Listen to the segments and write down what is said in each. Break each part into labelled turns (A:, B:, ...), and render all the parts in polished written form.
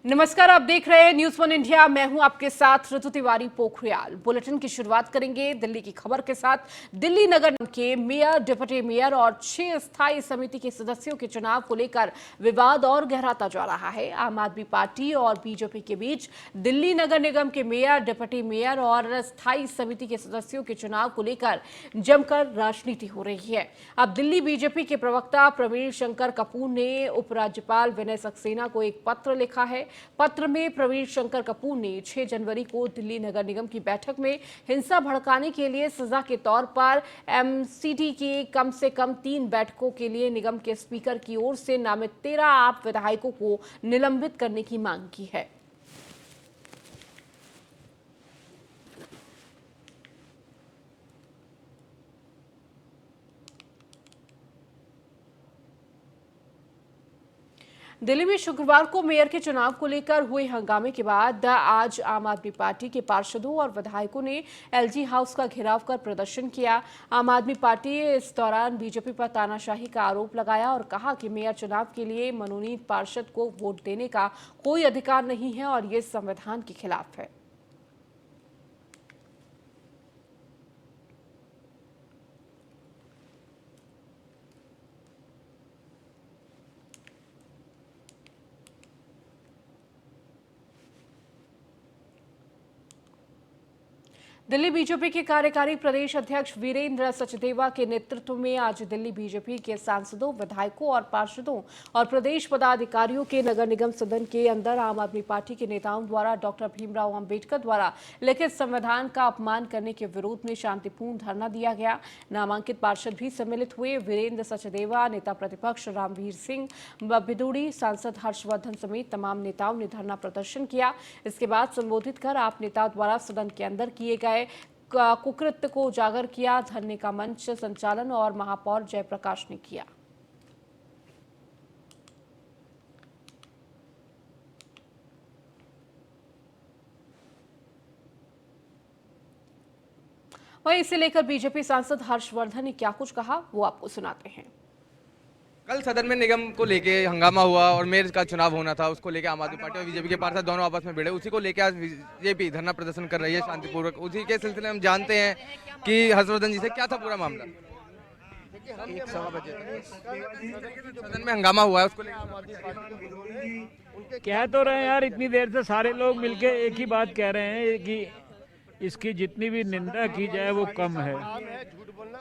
A: नमस्कार, आप देख रहे हैं न्यूज़ 1 इंडिया। मैं हूं आपके साथ ऋतु तिवारी पोखरियाल। बुलेटिन की शुरुआत करेंगे दिल्ली की खबर के साथ। दिल्ली नगर निगम के मेयर, डिप्टी मेयर और 6 स्थायी समिति के सदस्यों के चुनाव को लेकर विवाद और गहराता जा रहा है। आम आदमी पार्टी और बीजेपी के बीच दिल्ली नगर निगम के मेयर, डिप्टी मेयर और स्थायी समिति के सदस्यों के चुनाव को लेकर जमकर राजनीति हो रही है। अब दिल्ली बीजेपी के प्रवक्ता प्रवीण शंकर कपूर ने उपराज्यपाल विनय सक्सेना को एक पत्र लिखा है। पत्र में प्रवीण शंकर कपूर ने 6 जनवरी को दिल्ली नगर निगम की बैठक में हिंसा भड़काने के लिए सजा के तौर पर एमसीडी की कम से कम 3 बैठकों के लिए निगम के स्पीकर की ओर से नामित 13 आप विधायकों को निलंबित करने की मांग की है। दिल्ली में शुक्रवार को मेयर के चुनाव को लेकर हुए हंगामे के बाद आज आम आदमी पार्टी के पार्षदों और विधायकों ने एलजी हाउस का घेराव कर प्रदर्शन किया। आम आदमी पार्टी इस दौरान बीजेपी पर तानाशाही का आरोप लगाया और कहा कि मेयर चुनाव के लिए मनोनीत पार्षद को वोट देने का कोई अधिकार नहीं है और ये संविधान के खिलाफ है। दिल्ली बीजेपी के कार्यकारी प्रदेश अध्यक्ष वीरेंद्र सचदेवा के नेतृत्व में आज दिल्ली बीजेपी के सांसदों, विधायकों और पार्षदों और प्रदेश पदाधिकारियों के नगर निगम सदन के अंदर आम आदमी पार्टी के नेताओं द्वारा डॉक्टर भीमराव अंबेडकर द्वारा लिखित संविधान का अपमान करने के विरोध में शांतिपूर्ण धरना दिया गया। नामांकित पार्षद भी सम्मिलित हुए। वीरेंद्र सचदेवा, नेता प्रतिपक्ष रामवीर सिंह बिदूड़ी, सांसद हर्षवर्धन समेत तमाम नेताओं ने धरना प्रदर्शन किया। इसके बाद संबोधित कर आप नेताओं द्वारा सदन के अंदर किए गए कुकृत्य को उजागर किया। धरने का मंच संचालन और महापौर जयप्रकाश ने किया। वहीं इसे लेकर बीजेपी सांसद हर्षवर्धन ने क्या कुछ कहा, वो आपको सुनाते हैं।
B: कल सदन में निगम को लेके हंगामा हुआ और मेयर का चुनाव होना था, उसको लेके आम आदमी पार्टी और बीजेपी के पार्षद दोनों आपस में भिड़े। उसी को लेके आज बीजेपी धरना प्रदर्शन कर रही है शांतिपूर्वक। उसी के सिलसिले में हम जानते हैं कि हर्षवर्धन जी से क्या था पूरा मामला। 1:15 बजे सदन में हंगामा हुआ है, उसको लेकर
C: कह तो रहे हैं यार, इतनी देर से सारे लोग मिलके एक ही बात कह रहे हैं कि इसकी जितनी भी निंदा की जाए वो कम है।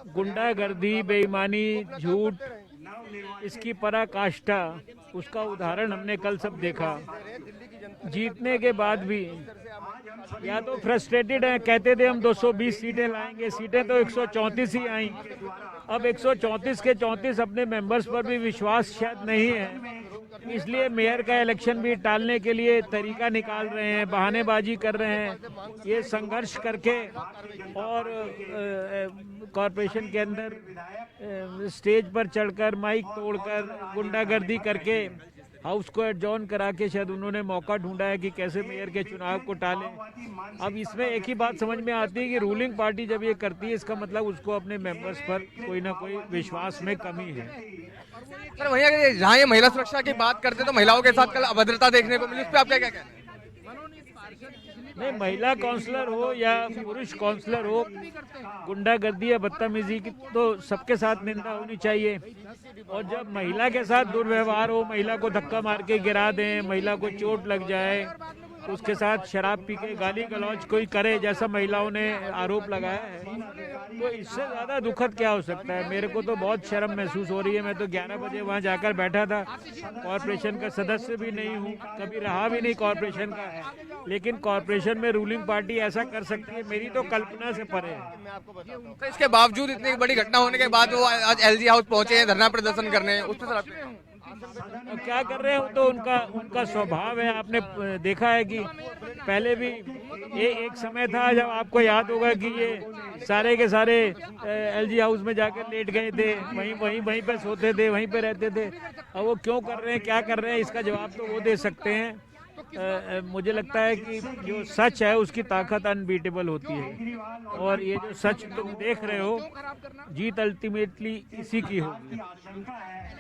C: गुंडागर्दी, बेईमानी, झूठ, इसकी पराकाष्ठा, उसका उदाहरण हमने कल सब देखा। जीतने के बाद भी या तो फ्रस्ट्रेटेड हैं, कहते थे हम 220 सीटें लाएंगे, सीटें तो 134 ही आई। अब 134 के 34 अपने मेंबर्स पर भी विश्वास शायद नहीं है, इसलिए मेयर का इलेक्शन भी टालने के लिए तरीका निकाल रहे हैं, बहानेबाजी कर रहे हैं। ये संघर्ष करके और कॉरपोरेशन के अंदर स्टेज पर चढ़कर, माइक तोड़कर, गुंडागर्दी करके हाउस को एडजॉर्न करा के शायद उन्होंने मौका ढूंढा है कि कैसे मेयर के चुनाव को टालें। अब इसमें एक ही बात समझ में आती है कि रूलिंग पार्टी जब ये करती है, इसका मतलब उसको अपने मेंबर्स पर कोई ना कोई विश्वास में कमी है।
B: सर भैया, जहाँ ये महिला सुरक्षा की बात करते तो महिलाओं के साथ कल अभद्रता देखने को मिली, उस पर आप क्या कहते हैं?
C: नहीं, महिला काउंसलर हो या पुरुष काउंसलर हो, गुंडागर्दी या बदतमीजी की तो सबके साथ निंदा होनी चाहिए। और जब महिला के साथ दुर्व्यवहार हो, महिला को धक्का मार के गिरा दें, महिला को चोट लग जाए, उसके साथ शराब पी के गाली गलौज कोई करे, जैसा महिलाओं ने आरोप लगाया है, तो इससे ज़्यादा दुखद क्या हो सकता है। मेरे को तो बहुत शर्म महसूस हो रही है। मैं तो 11 बजे वहाँ जाकर बैठा था। कॉरपोरेशन का सदस्य भी नहीं हूँ, कभी रहा भी नहीं कॉरपोरेशन का, लेकिन कॉरपोरेशन में रूलिंग पार्टी ऐसा कर सकती है, मेरी तो कल्पना से परे है।
B: तो इसके बावजूद, इतनी बड़ी घटना होने के बाद वो आज एलजी हाउस पहुंचे हैं धरना प्रदर्शन करने, उस पर
C: क्या कर रहे हो, तो उनका स्वभाव है। आपने देखा है कि पहले भी ये एक समय था जब आपको याद होगा कि ये सारे के सारे एलजी हाउस में जाकर लेट गए थे, वहीं पे सोते थे, वहीं पे रहते थे। अब वो क्यों कर रहे हैं, क्या कर रहे हैं, इसका जवाब तो वो दे सकते हैं। मुझे लगता है कि जो सच है उसकी ताकत अनबीटेबल होती है, और ये जो सच तुम देख रहे हो, जीत अल्टीमेटली इसी की होगी।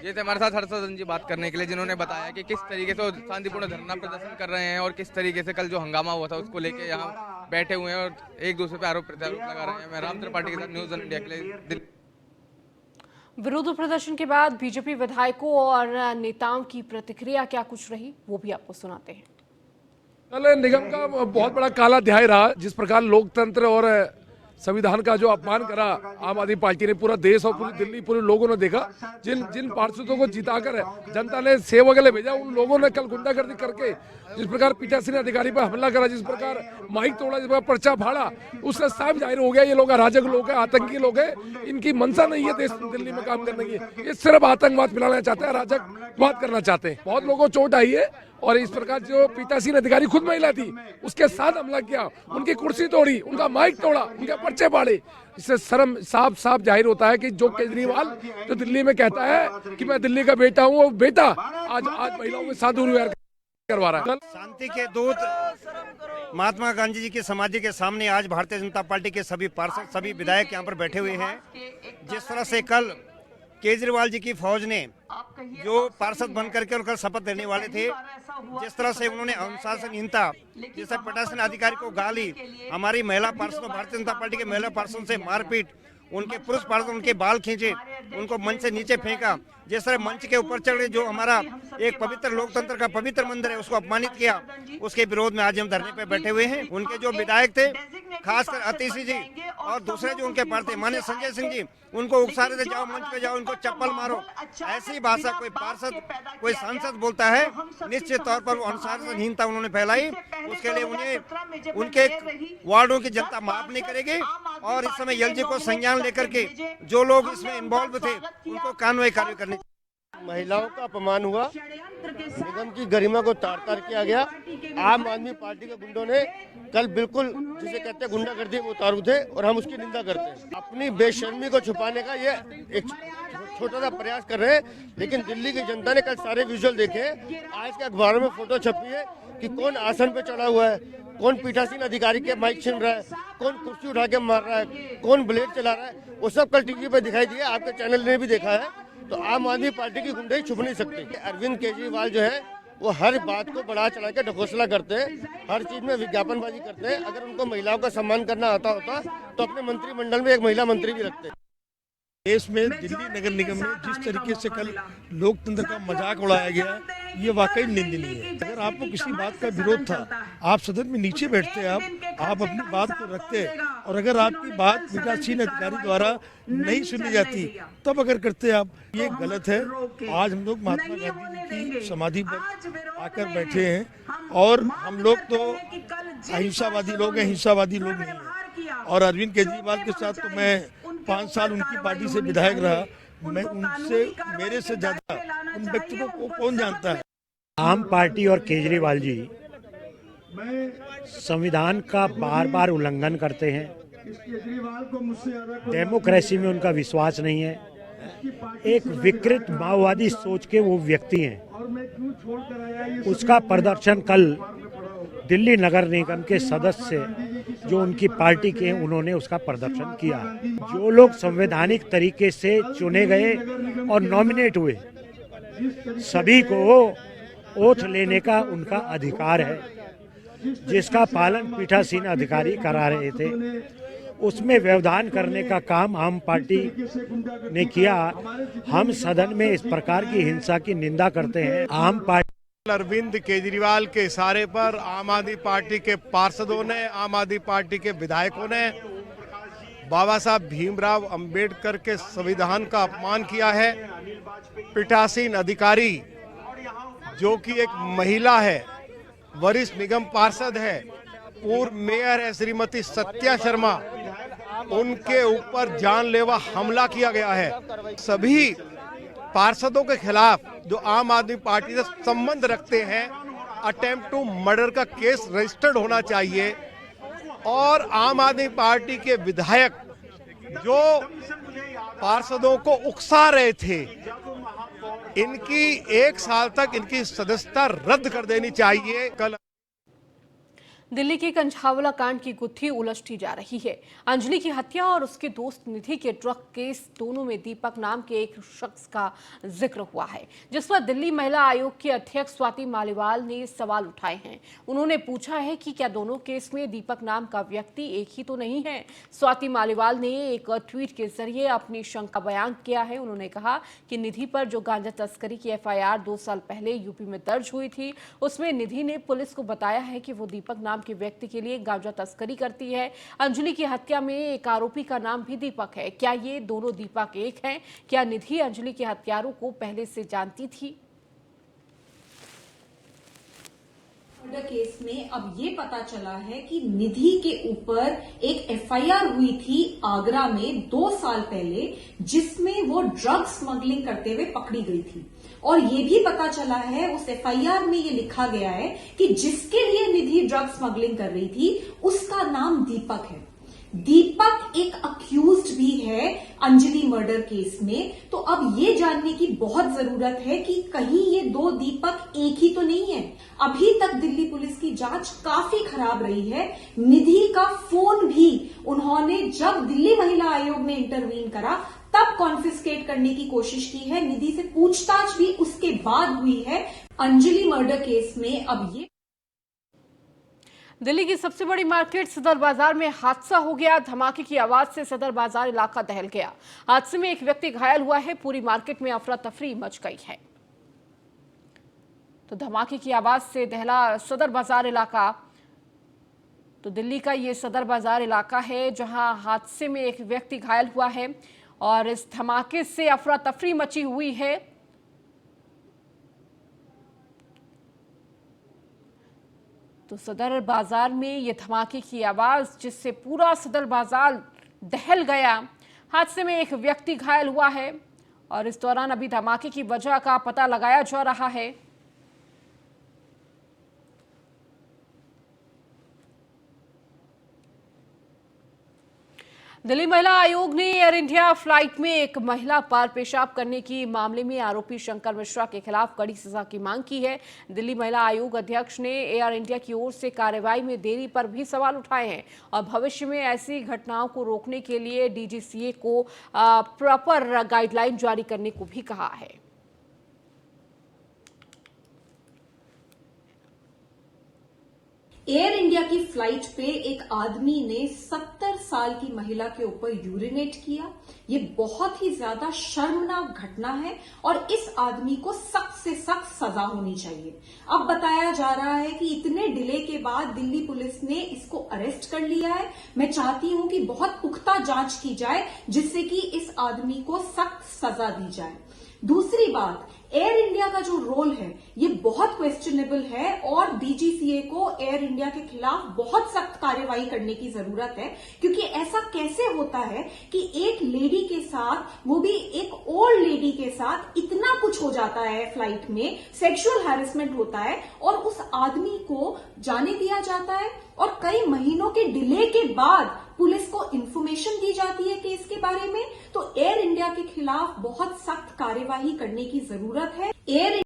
B: ये थे हमारे साथ हर्षवर्धन जी बात करने के लिए, जिन्होंने बताया कि किस तरीके से वो शांतिपूर्ण धरना प्रदर्शन कर रहे हैं और किस तरीके से कल जो हंगामा हुआ था उसको लेके यहाँ बैठे हुए हैं और एक दूसरे पे आरोप प्रत्यारोप लगा रहे हैं। मैं राम त्रिपाठी के साथ न्यूज़ ऑन इंडिया के लिए दिल्ली।
A: विरोध प्रदर्शन के बाद बीजेपी विधायकों और नेताओं की प्रतिक्रिया क्या कुछ रही, वो भी आपको सुनाते हैं।
D: कल निगम का बहुत बड़ा काला अध्याय रहा। जिस प्रकार लोकतंत्र और संविधान का जो अपमान करा आम आदमी पार्टी ने, पूरा देश और पूरी दिल्ली पूरे लोगों ने देखा। जिन जिन पार्षदों को जिताकर जनता ने सेवक के लिए भेजा, उन लोगों ने कल गुंडागर्दी करके जिस प्रकार पीठासीन अधिकारी पर हमला करा, जिस प्रकार माइक तोड़ा, जिस प्रकार पर्चा फाड़ा, उससे साफ जाहिर हो गया ये लोग अराजक लोग हैं, आतंकी लोग हैं। इनकी मंशा नहीं है देश दिल्ली में काम करने की, ये सिर्फ आतंकवाद फैलाना चाहते हैं, अराजकवाद करना चाहते हैं। बहुत लोगों को चोट आई है और इस प्रकार जो पीठासीन अधिकारी खुद महिला थी उसके साथ हमला किया, उनकी कुर्सी तोड़ी, उनका माइक तोड़ा, उनके पर्चे फाड़े। इससे शर्म साफ साफ जाहिर होता है कि जो केजरीवाल जो दिल्ली में कहता है कि मैं दिल्ली का बेटा हूँ, वो बेटा आज महिलाओं के साथ दुर्व्यवहार करवा रहा है।
E: शांति के दूत महात्मा गांधी जी की समाधि के सामने आज भारतीय जनता पार्टी के सभी पार्षद, सभी विधायक यहाँ पर बैठे हुए हैं। जिस तरह से कल केजरीवाल जी की फौज ने जो पार्षद बन करके और कल शपथ लेने वाले थे, जिस तरह से उन्होंने अनुशासनहीनता, जैसे प्रशासन अधिकारी को गाली, हमारी महिला पार्षदों, भारतीय जनता पार्टी के महिला पार्षदों से मारपीट, उनके पुरुष पार्षद उनके बाल खींचे, उनको मंच से नीचे फेंका, जिस तरह मंच के ऊपर चढ़े जो हमारा एक पवित्र लोकतंत्र का पवित्र मंदिर है उसको अपमानित किया, उसके विरोध में आज हम धरने पे बैठे हुए हैं। उनके जो विधायक थे, खासकर अतिशी जी और दूसरे जो उनके पार्टी माननीय संजय सिंह जी, उनको उकसा रहे थे, जाओ मंच पे जाओ, उनको चप्पल मारो। ऐसी भाषा कोई पार्षद, कोई सांसद बोलता है, निश्चित तौर पर वो अनुशासनहीनता उन्होंने फैलाई। उसके लिए उन्हें उनके वार्डों की जनता माफ नहीं करेगी और इस समय एलजी को संज्ञान लेकर के जो लोग इसमें इन्वॉल्व थे उनको कानूनी कार्य करने।
F: महिलाओं का अपमान हुआ, निगम की गरिमा को तार तार किया गया। आम आदमी पार्टी के गुंडों ने कल बिल्कुल जिसे कहते हैं गुंडागर्दी वो उतारू थे और हम उसकी निंदा करते हैं। अपनी बेशर्मी को छुपाने का ये एक छोटा सा प्रयास कर रहे हैं, लेकिन दिल्ली की जनता ने कल सारे विजुअल देखे। आज के अखबारों में फोटो छपी है कि कौन आसन पे चढ़ा हुआ है, कौन पीठासीन अधिकारी के माइक छीन रहा है, कौन कुर्सी उठा के मार रहा है, कौन ब्लेड चला रहा है, वो सब कल टीवी पे दिखाई दिया। आपके चैनल ने भी देखा है। तो आम आदमी पार्टी की गुंडे छुप नहीं सकती। अरविंद केजरीवाल जो है वो हर बात को बढ़ा चढ़ा के ढकोसला करते हैं, हर चीज में विज्ञापनबाजी करते हैं। अगर उनको महिलाओं का सम्मान करना आता होता तो अपने मंत्रिमंडल में एक महिला मंत्री भी रखते।
G: देश में दिल्ली नगर निगम में जिस तरीके से कल लोकतंत्र का मजाक उड़ाया गया, ये वाकई निंदनीय है। अगर आपको किसी बात का विरोध था, आप सदन में नीचे बैठते, आप अपनी बात को रखते, और अगर आपकी बात पीठासीन अधिकारी द्वारा नहीं सुनी जाती तब अगर करते आप, ये गलत है। आज हम लोग महात्मा गांधी जी की समाधि पर आकर बैठे हैं और हम लोग तो अहिंसावादी लोग हैं, हिंसावादी लोग नहीं हैं। और अरविंद केजरीवाल के साथ तो मैं 5 साल उनकी पार्टी से विधायक रहा, मैं उनसे, मेरे से ज्यादा उन व्यक्तियों को कौन जानता है।
H: आम पार्टी और केजरीवाल जी संविधान का बार बार उल्लंघन करते हैं, डेमोक्रेसी में उनका विश्वास नहीं है, एक विकृत माओवादी सोच के वो व्यक्ति हैं। उसका प्रदर्शन कल दिल्ली नगर निगम के सदस्य जो उनकी पार्टी के हैं उन्होंने उसका प्रदर्शन किया। जो लोग संवैधानिक तरीके से चुने गए और नॉमिनेट हुए, सभी को ओथ लेने का उनका अधिकार है, जिसका पालन पीठासीन अधिकारी करा रहे थे। उसमें व्यवधान करने का काम आम पार्टी ने किया। हम सदन में इस प्रकार की हिंसा की निंदा करते हैं। आम पार्टी
G: अरविंद केजरीवाल के इशारे पर आम आदमी पार्टी के पार्षदों ने, आम आदमी पार्टी के विधायकों ने बाबा साहब भीमराव अंबेडकर के संविधान का अपमान किया है। पीठासीन अधिकारी जो कि एक महिला है, वरिष्ठ निगम पार्षद है, पूर्व मेयर है श्रीमती सत्या शर्मा, उनके ऊपर जानलेवा हमला किया गया है। सभी पार्षदों के खिलाफ जो आम आदमी पार्टी से संबंध रखते हैं, अटेम्प्ट टू मर्डर का केस रजिस्टर्ड होना चाहिए। और आम आदमी पार्टी के विधायक जो पार्षदों को उकसा रहे थे, इनकी 1 साल तक इनकी सदस्यता रद्द कर देनी चाहिए। कल
A: दिल्ली के कंझावला कांड की गुत्थी उलझती जा रही है। अंजलि की हत्या और उसके दोस्त निधि के ड्रग केस दोनों में दीपक नाम के एक शख्स का जिक्र हुआ है, जिस पर दिल्ली महिला आयोग की अध्यक्ष स्वाति मालीवाल ने सवाल उठाए हैं। उन्होंने पूछा है कि क्या दोनों केस में दीपक नाम का व्यक्ति एक ही तो नहीं है। स्वाति मालीवाल ने एक ट्वीट के जरिए अपनी शंका बयान किया है। उन्होंने कहा कि निधि पर जो गांजा तस्करी की FIR 2 साल पहले यूपी में दर्ज हुई थी, उसमें निधि ने पुलिस को बताया है कि वो दीपक नाम के व्यक्ति के लिए गांजा तस्करी करती है। अंजलि की हत्या में एक आरोपी का नाम भी दीपक है। क्या ये दोनों दीपक एक हैं? क्या निधि अंजलि के हत्यारों को पहले से जानती थी?
I: मर्डर केस में अब ये पता चला है कि निधि के ऊपर एक FIR हुई थी आगरा में 2 साल पहले, जिसमें वो ड्रग स्मगलिंग करते हुए पकड़ी गई थी। और ये भी पता चला है, उस FIR में ये लिखा गया है कि जिसके लिए निधि ड्रग स्मगलिंग कर रही थी उसका नाम दीपक है। दीपक एक अक्यूज्ड भी है अंजलि मर्डर केस में। तो अब ये जानने की बहुत जरूरत है कि कहीं ये 2 दीपक एक ही तो नहीं है। अभी तक दिल्ली पुलिस की जांच काफी खराब रही है। निधि का फोन भी उन्होंने, जब दिल्ली महिला आयोग ने इंटरवीन करा, तब कॉन्फिस्केट करने की कोशिश की है। निधि से पूछताछ भी उसके बाद हुई है। अंजलि मर्डर केस में अब ये
A: दिल्ली की सबसे बड़ी मार्केट सदर बाजार में हादसा हो गया। धमाके की आवाज से सदर बाजार इलाका दहल गया। हादसे में एक व्यक्ति घायल हुआ है। पूरी मार्केट में अफरा तफरी मच गई है। तो धमाके की आवाज से दहला सदर बाजार इलाका। तो दिल्ली का ये सदर बाजार इलाका है जहां हादसे में एक व्यक्ति घायल हुआ है और इस धमाके से अफरा तफरी मची हुई है। तो सदर बाजार में ये धमाके की आवाज, जिससे पूरा सदर बाजार दहल गया। हादसे में एक व्यक्ति घायल हुआ है और इस दौरान अभी धमाके की वजह का पता लगाया जा रहा है। दिल्ली महिला आयोग ने एयर इंडिया फ्लाइट में एक महिला पर पेशाब करने की मामले में आरोपी शंकर मिश्रा के खिलाफ कड़ी सजा की मांग की है। दिल्ली महिला आयोग अध्यक्ष ने एयर इंडिया की ओर से कार्रवाई में देरी पर भी सवाल उठाए हैं और भविष्य में ऐसी घटनाओं को रोकने के लिए DGCA को प्रॉपर गाइडलाइन जारी करने को भी कहा है।
I: एयर इंडिया की फ्लाइट पे एक आदमी ने 70 साल की महिला के ऊपर यूरिनेट किया। ये बहुत ही ज्यादा शर्मनाक घटना है और इस आदमी को सख्त से सख्त सजा होनी चाहिए। अब बताया जा रहा है कि इतने डिले के बाद दिल्ली पुलिस ने इसको अरेस्ट कर लिया है। मैं चाहती हूं कि बहुत पुख्ता जांच की जाए जिससे कि इस आदमी को सख्त सजा दी जाए। दूसरी बात, एयर इंडिया का जो रोल है ये बहुत क्वेश्चनेबल है और DGCA को एयर इंडिया के खिलाफ बहुत सख्त कार्रवाई करने की जरूरत है, क्योंकि ऐसा कैसे होता है कि एक लेडी के साथ, वो भी एक ओल्ड लेडी के साथ, इतना कुछ हो जाता है फ्लाइट में, सेक्सुअल हैरेसमेंट होता है और उस आदमी को जाने दिया जाता है और कई महीनों के डिले के बाद पुलिस को इंफॉर्मेशन दी जाती है केस के बारे में। तो एयर इंडिया के खिलाफ बहुत सख्त कार्यवाही करने की जरूरत है। एयर